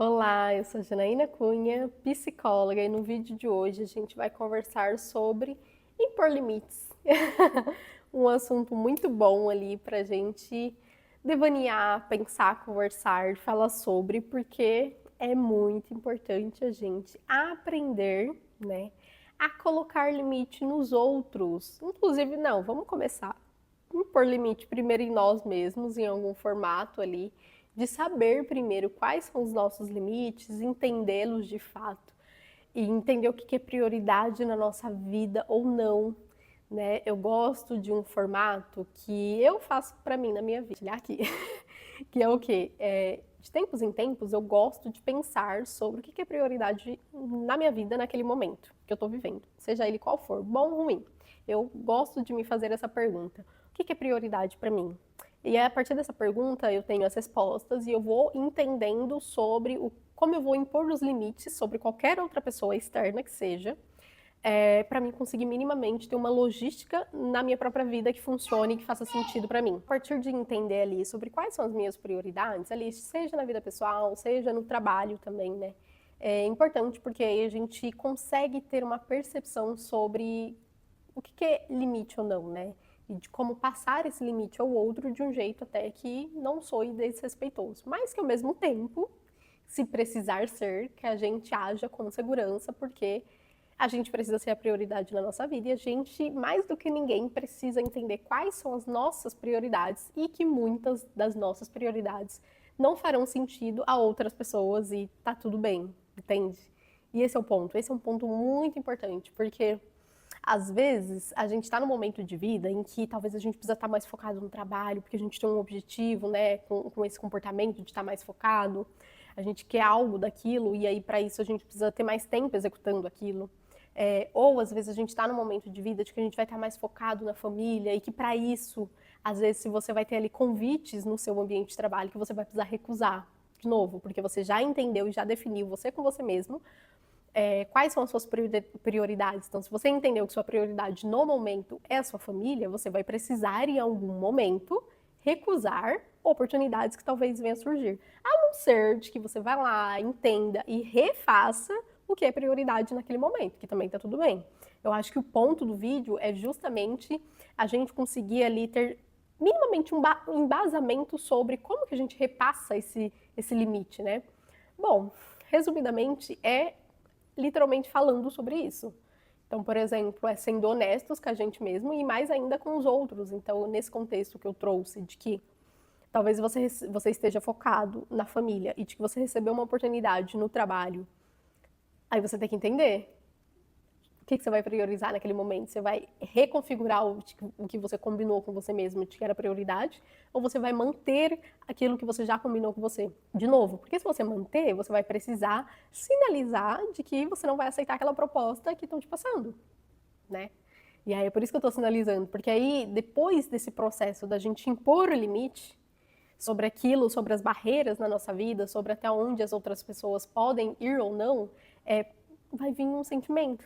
Olá, eu sou Janaína Cunha, psicóloga, e no vídeo de hoje a gente vai conversar sobre impor limites. Um assunto muito bom ali pra gente devanear, pensar, conversar, falar sobre, porque é muito importante a gente aprender, né, a colocar limite nos outros. Inclusive, não, vamos começar impor limite primeiro em nós mesmos, em algum formato ali, de saber primeiro quais são os nossos limites, entendê-los de fato e entender o que é prioridade na nossa vida ou não, né? Eu gosto de um formato que eu faço para mim na minha vida, aqui, que é o quê? De tempos em tempos eu gosto de pensar sobre o que é prioridade na minha vida naquele momento que eu estou vivendo, seja ele qual for, bom ou ruim. Eu gosto de me fazer essa pergunta: o que é prioridade para mim? E a partir dessa pergunta eu tenho as respostas e eu vou entendendo sobre como eu vou impor os limites sobre qualquer outra pessoa externa que seja, para mim conseguir minimamente ter uma logística na minha própria vida que funcione e que faça sentido para mim. A partir de entender ali sobre quais são as minhas prioridades, ali, seja na vida pessoal, seja no trabalho também, né? É importante porque aí a gente consegue ter uma percepção sobre o que é limite ou não, né? E de como passar esse limite ao outro de um jeito até que não soe desrespeitoso, mas que ao mesmo tempo, se precisar ser, que a gente haja com segurança, porque a gente precisa ser a prioridade na nossa vida e a gente, mais do que ninguém, precisa entender quais são as nossas prioridades e que muitas das nossas prioridades não farão sentido a outras pessoas e tá tudo bem, entende? E esse é um ponto muito importante, porque às vezes a gente está num momento de vida em que talvez a gente precisa estar mais focado no trabalho, porque a gente tem um objetivo, né, com esse comportamento de estar mais focado, a gente quer algo daquilo e aí para isso a gente precisa ter mais tempo executando aquilo. Ou às vezes a gente está num momento de vida de que a gente vai estar mais focado na família e que para isso, às vezes, se você vai ter ali convites no seu ambiente de trabalho que você vai precisar recusar de novo, porque você já entendeu e já definiu você com você mesmo quais são as suas prioridades. Então, se você entendeu que sua prioridade no momento é a sua família, você vai precisar em algum momento recusar oportunidades que talvez venham a surgir. A não ser de que você vá lá, entenda e refaça o que é prioridade naquele momento, que também está tudo bem. Eu acho que o ponto do vídeo é justamente a gente conseguir ali ter minimamente um embasamento sobre como que a gente repassa esse limite, né? Bom, resumidamente, é literalmente falando sobre isso. Então, por exemplo, é sendo honestos com a gente mesmo e mais ainda com os outros. Então, nesse contexto que eu trouxe de que talvez você esteja focado na família e de que você recebeu uma oportunidade no trabalho, aí você tem que entender o que você vai priorizar naquele momento? Você vai reconfigurar o que você combinou com você mesmo de que era prioridade? Ou você vai manter aquilo que você já combinou com você? De novo, porque se você manter, você vai precisar sinalizar de que você não vai aceitar aquela proposta que estão te passando, né? E aí é por isso que eu estou sinalizando, porque aí depois desse processo da gente impor o limite sobre aquilo, sobre as barreiras na nossa vida, sobre até onde as outras pessoas podem ir ou não, vai vir um sentimento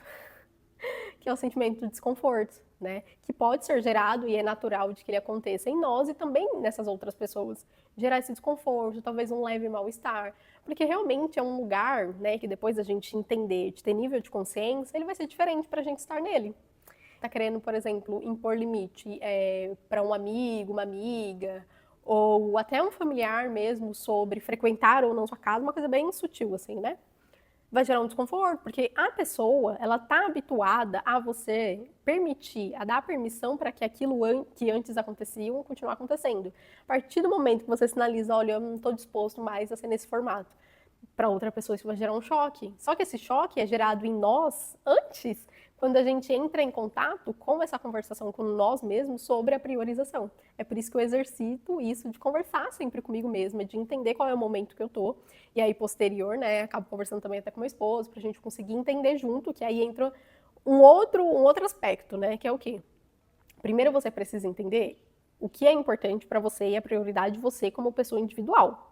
que é o sentimento de desconforto, né? Que pode ser gerado e é natural de que ele aconteça em nós e também nessas outras pessoas. Gerar esse desconforto, talvez um leve mal-estar, porque realmente é um lugar, né, que depois da gente entender, de ter nível de consciência, ele vai ser diferente para a gente estar nele. Tá querendo, por exemplo, impor limite para um amigo, uma amiga, ou até um familiar mesmo sobre frequentar ou não sua casa, uma coisa bem sutil, assim, né? Vai gerar um desconforto, porque a pessoa, ela tá habituada a você permitir, a dar permissão para que aquilo que antes acontecia continuar acontecendo. A partir do momento que você sinaliza, olha, eu não estou disposto mais a ser nesse formato, para outra pessoa isso vai gerar um choque. Só que esse choque é gerado em nós antes, quando a gente entra em contato com essa conversação com nós mesmos sobre a priorização. É por isso que eu exercito isso de conversar sempre comigo mesma, de entender qual é o momento que eu tô. E aí, posterior, né, acabo conversando também até com meu esposo, pra gente conseguir entender junto, que aí entra um outro aspecto, né, que é o quê? Primeiro você precisa entender o que é importante para você e a prioridade de você como pessoa individual.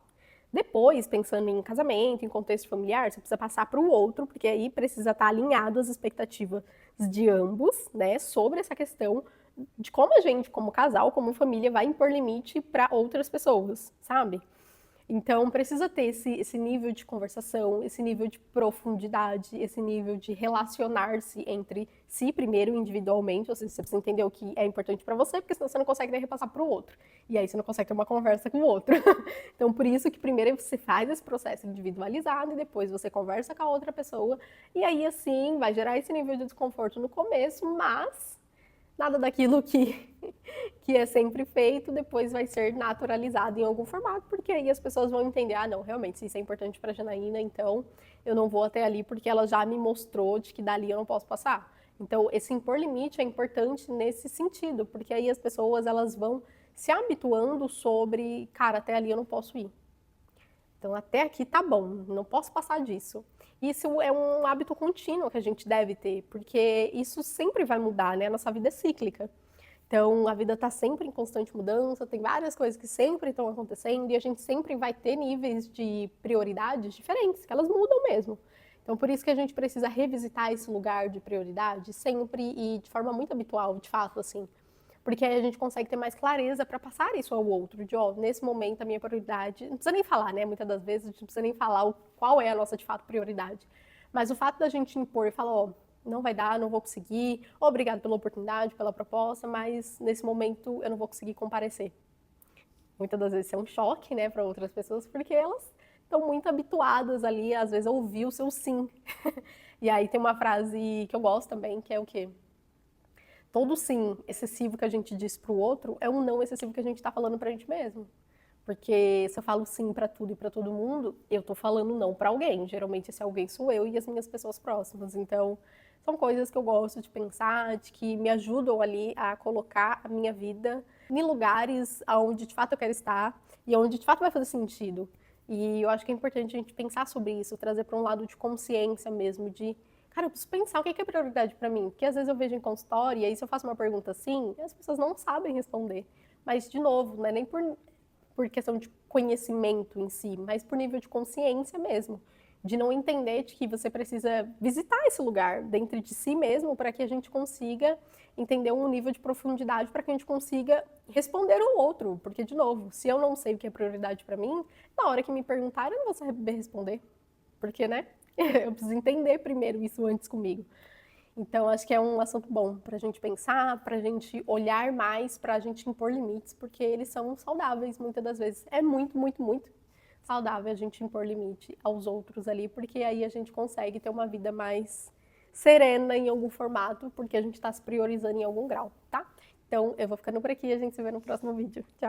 Depois, pensando em casamento, em contexto familiar, você precisa passar para o outro, porque aí precisa estar alinhado as expectativas de ambos, né, sobre essa questão de como a gente, como casal, como família, vai impor limite para outras pessoas, sabe? Então, precisa ter esse nível de conversação, esse nível de profundidade, esse nível de relacionar-se entre si, primeiro individualmente, ou seja, você precisa entender o que é importante para você, porque senão você não consegue nem repassar para o outro. E aí você não consegue ter uma conversa com o outro. Então, por isso que primeiro você faz esse processo individualizado e depois você conversa com a outra pessoa. E aí, assim, vai gerar esse nível de desconforto no começo, mas nada daquilo que é sempre feito, depois vai ser naturalizado em algum formato, porque aí as pessoas vão entender, ah, não, realmente, se isso é importante para a Janaína, então eu não vou até ali porque ela já me mostrou de que dali eu não posso passar. Então, esse impor limite é importante nesse sentido, porque aí as pessoas elas vão se habituando sobre, cara, até ali eu não posso ir. Então, até aqui tá bom, não posso passar disso. Isso é um hábito contínuo que a gente deve ter, porque isso sempre vai mudar, né? A nossa vida é cíclica. Então, a vida está sempre em constante mudança, tem várias coisas que sempre estão acontecendo e a gente sempre vai ter níveis de prioridades diferentes, que elas mudam mesmo. Então, por isso que a gente precisa revisitar esse lugar de prioridade sempre e de forma muito habitual, de fato, assim. Porque aí a gente consegue ter mais clareza para passar isso ao outro, de, ó, nesse momento a minha prioridade, não precisa nem falar, né? Muitas das vezes a gente não precisa nem falar qual é a nossa, de fato, prioridade. Mas o fato da gente impor e falar, ó, não vai dar, não vou conseguir, obrigado pela oportunidade, pela proposta, mas nesse momento eu não vou conseguir comparecer. Muitas das vezes é um choque, né, para outras pessoas, porque elas estão muito habituadas ali, às vezes, a ouvir o seu sim. E aí tem uma frase que eu gosto também, que é o quê? Todo sim excessivo que a gente diz para o outro é um não excessivo que a gente está falando para a gente mesmo. Porque se eu falo sim para tudo e para todo mundo, eu tô falando não para alguém. Geralmente esse alguém sou eu e as minhas pessoas próximas. Então, são coisas que eu gosto de pensar, de que me ajudam ali a colocar a minha vida em lugares onde de fato eu quero estar e onde de fato vai fazer sentido. E eu acho que é importante a gente pensar sobre isso, trazer para um lado de consciência mesmo, de, cara, eu preciso pensar o que é prioridade para mim. Porque às vezes eu vejo em consultório e aí se eu faço uma pergunta assim, as pessoas não sabem responder. Mas, de novo, não é nem por questão de conhecimento em si, mas por nível de consciência mesmo. De não entender de que você precisa visitar esse lugar dentro de si mesmo para que a gente consiga entender um nível de profundidade para que a gente consiga responder ao outro. Porque, de novo, se eu não sei o que é prioridade para mim, na hora que me perguntarem, eu não vou saber responder. Porque, né? Eu preciso entender primeiro isso antes comigo. Então, acho que é um assunto bom para a gente pensar, para a gente olhar mais, para a gente impor limites, porque eles são saudáveis muitas das vezes. É muito, muito, muito saudável a gente impor limite aos outros ali, porque aí a gente consegue ter uma vida mais serena em algum formato, porque a gente está se priorizando em algum grau, tá? Então, eu vou ficando por aqui e a gente se vê no próximo vídeo. Tchau!